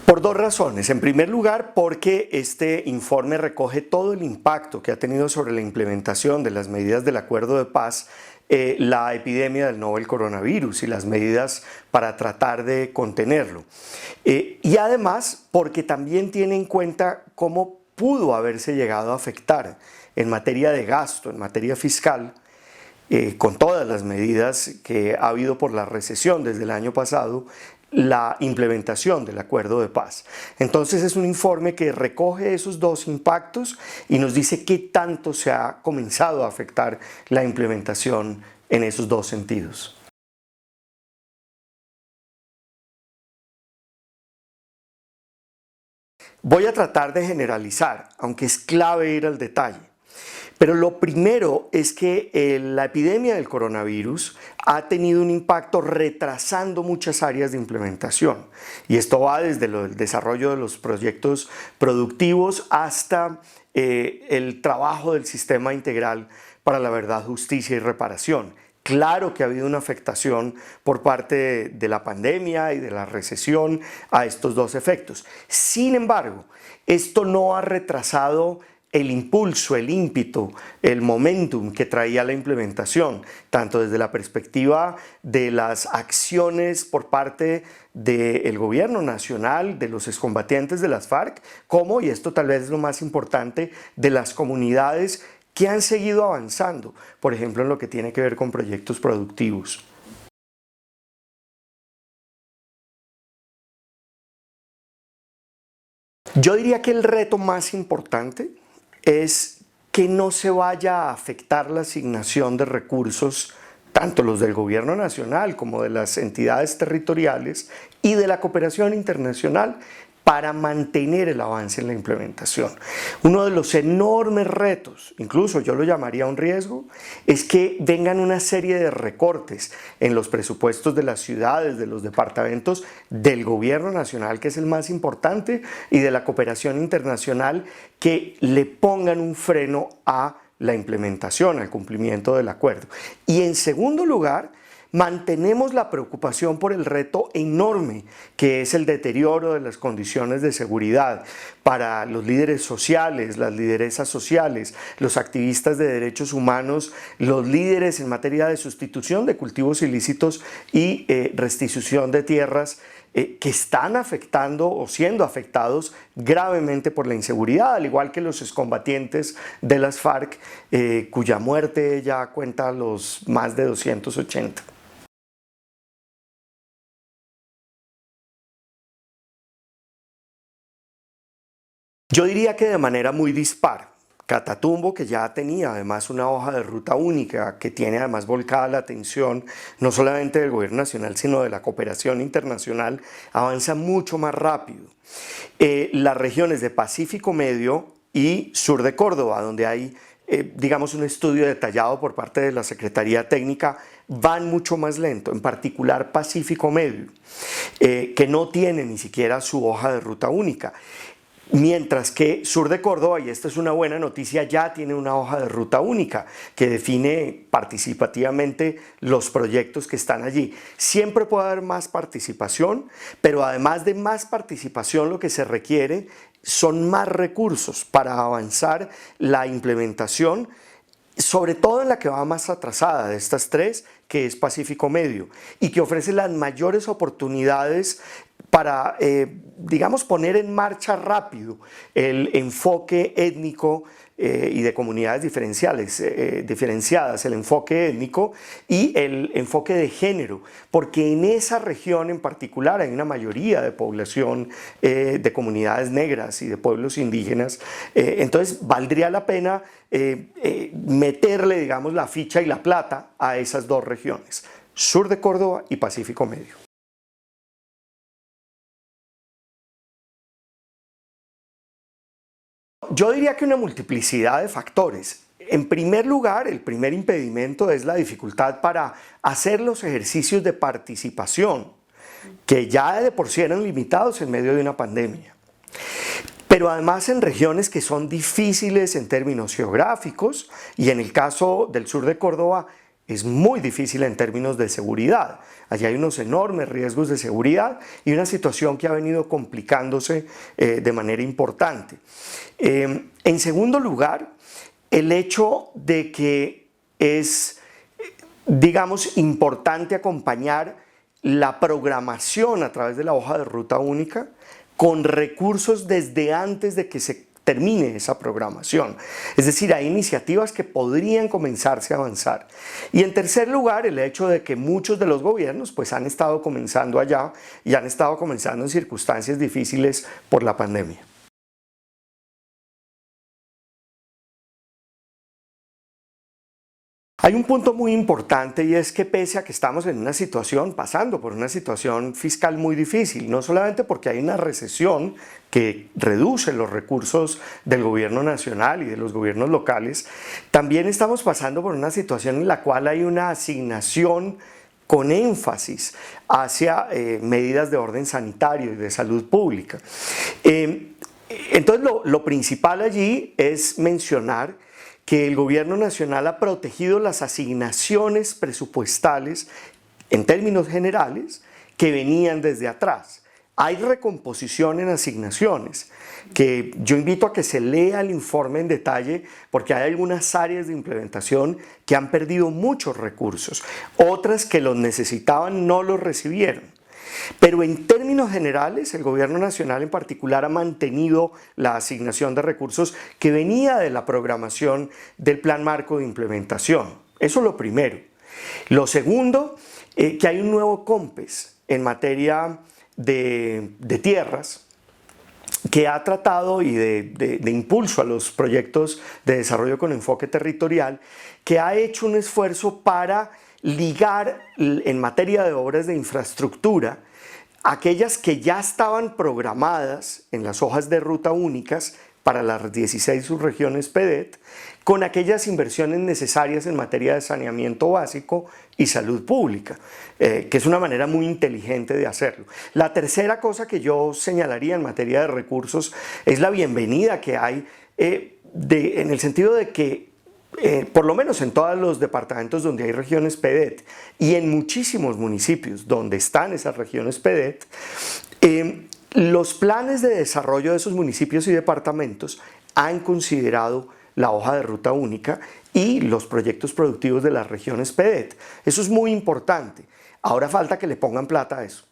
Por dos razones. En primer lugar, porque este informe recoge todo el impacto que ha tenido sobre la implementación de las medidas del Acuerdo de Paz la epidemia del novel coronavirus y las medidas para tratar de contenerlo. Y además, porque también tiene en cuenta cómo pudo haberse llegado a afectar en materia de gasto, en materia fiscal, con todas las medidas que ha habido por la recesión desde el año pasado, la implementación del Acuerdo de Paz. Entonces es un informe que recoge esos dos impactos y nos dice qué tanto se ha comenzado a afectar la implementación en esos dos sentidos. Voy a tratar de generalizar, aunque es clave ir al detalle. Pero lo primero es que la epidemia del coronavirus ha tenido un impacto retrasando muchas áreas de implementación. Y esto va desde el desarrollo de los proyectos productivos hasta el trabajo del sistema integral para la verdad, justicia y reparación. Claro que ha habido una afectación por parte de la pandemia y de la recesión a estos dos efectos. Sin embargo, esto no ha retrasado el impulso, el ímpetu, el momentum que traía la implementación, tanto desde la perspectiva de las acciones por parte del gobierno nacional, de los excombatientes de las FARC, como, y esto tal vez es lo más importante, de las comunidades que han seguido avanzando, por ejemplo, en lo que tiene que ver con proyectos productivos. Yo diría que el reto más importante es que no se vaya a afectar la asignación de recursos, tanto los del gobierno nacional como de las entidades territoriales y de la cooperación internacional, para mantener el avance en la implementación. Uno de los enormes retos, incluso yo lo llamaría un riesgo, es que vengan una serie de recortes en los presupuestos de las ciudades, de los departamentos, del gobierno nacional, que es el más importante, y de la cooperación internacional, que le pongan un freno a la implementación, al cumplimiento del acuerdo. Y en segundo lugar, mantenemos la preocupación por el reto enorme que es el deterioro de las condiciones de seguridad para los líderes sociales, las lideresas sociales, los activistas de derechos humanos, los líderes en materia de sustitución de cultivos ilícitos y restitución de tierras, que están afectando o siendo afectados gravemente por la inseguridad, al igual que los excombatientes de las FARC, cuya muerte ya cuenta los más de 280. Yo diría que de manera muy dispar. Catatumbo, que ya tenía además una hoja de ruta única, que tiene además volcada la atención no solamente del gobierno nacional, sino de la cooperación internacional, avanza mucho más rápido. Las regiones de Pacífico Medio y sur de Córdoba, donde hay digamos un estudio detallado por parte de la Secretaría Técnica, van mucho más lento, en particular Pacífico Medio, que no tiene ni siquiera su hoja de ruta única. Mientras que sur de Córdoba, y esta es una buena noticia, ya tiene una hoja de ruta única que define participativamente los proyectos que están allí. Siempre puede haber más participación, pero además de más participación lo que se requiere son más recursos para avanzar la implementación, sobre todo en la que va más atrasada de estas tres, que es Pacífico Medio, y que ofrece las mayores oportunidades para, digamos, poner en marcha rápido el enfoque étnico y de comunidades diferenciadas, el enfoque étnico y el enfoque de género, porque en esa región en particular hay una mayoría de población de comunidades negras y de pueblos indígenas, entonces valdría la pena meterle, digamos, la ficha y la plata a esas dos regiones, sur de Córdoba y Pacífico Medio. Yo diría que una multiplicidad de factores. En primer lugar, el primer impedimento es la dificultad para hacer los ejercicios de participación, que ya de por sí eran limitados en medio de una pandemia. Pero además en regiones que son difíciles en términos geográficos, y en el caso del sur de Córdoba, es muy difícil en términos de seguridad. Allí hay unos enormes riesgos de seguridad y una situación que ha venido complicándose de manera importante. En segundo lugar, el hecho de que es, digamos, importante acompañar la programación a través de la hoja de ruta única con recursos desde antes de que se termine esa programación. Es decir, hay iniciativas que podrían comenzarse a avanzar. Y en tercer lugar, el hecho de que muchos de los gobiernos pues han estado comenzando allá y han estado comenzando en circunstancias difíciles por la pandemia. Hay un punto muy importante y es que pese a que estamos en una situación, pasando por una situación fiscal muy difícil, no solamente porque hay una recesión que reduce los recursos del gobierno nacional y de los gobiernos locales, también estamos pasando por una situación en la cual hay una asignación con énfasis hacia medidas de orden sanitario y de salud pública. Entonces lo principal allí es mencionar que el gobierno nacional ha protegido las asignaciones presupuestales en términos generales que venían desde atrás. Hay recomposición en asignaciones, que yo invito a que se lea el informe en detalle porque hay algunas áreas de implementación que han perdido muchos recursos, otras que los necesitaban no los recibieron. Pero en términos generales, el gobierno nacional en particular ha mantenido la asignación de recursos que venía de la programación del Plan Marco de Implementación. Eso es lo primero. Lo segundo, que hay un nuevo COMPES en materia de tierras que ha tratado y de impulso a los proyectos de desarrollo con enfoque territorial, que ha hecho un esfuerzo para ligar en materia de obras de infraestructura aquellas que ya estaban programadas en las hojas de ruta únicas para las 16 subregiones PEDET con aquellas inversiones necesarias en materia de saneamiento básico y salud pública, que es una manera muy inteligente de hacerlo. La tercera cosa que yo señalaría en materia de recursos es la bienvenida que hay en el sentido de que por lo menos en todos los departamentos donde hay regiones PEDET y en muchísimos municipios donde están esas regiones PEDET, los planes de desarrollo de esos municipios y departamentos han considerado la hoja de ruta única y los proyectos productivos de las regiones PEDET. Eso es muy importante. Ahora falta que le pongan plata a eso.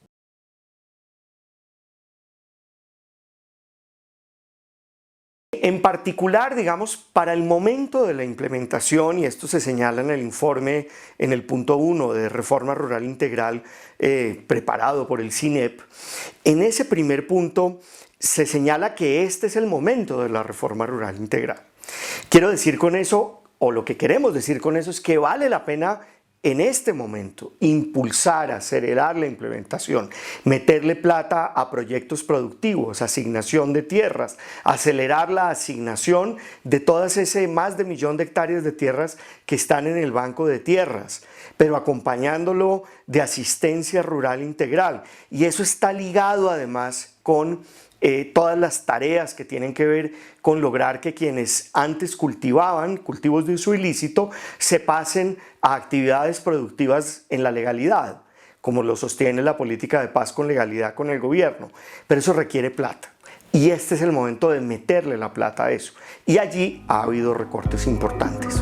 En particular, digamos, para el momento de la implementación, y esto se señala en el informe en el punto 1 de Reforma Rural Integral preparado por el CINEP, en ese primer punto se señala que este es el momento de la Reforma Rural Integral. Quiero decir con eso, o lo que queremos decir con eso, es que vale la pena en este momento impulsar, acelerar la implementación, meterle plata a proyectos productivos, asignación de tierras, acelerar la asignación de todas ese más de 1 millón de hectáreas de tierras que están en el banco de tierras, pero acompañándolo de asistencia rural integral. Y eso está ligado además con todas las tareas que tienen que ver con lograr que quienes antes cultivaban cultivos de uso ilícito se pasen a actividades productivas en la legalidad, como lo sostiene la política de paz con legalidad con el gobierno. Pero eso requiere plata. Y este es el momento de meterle la plata a eso. Y allí ha habido recortes importantes.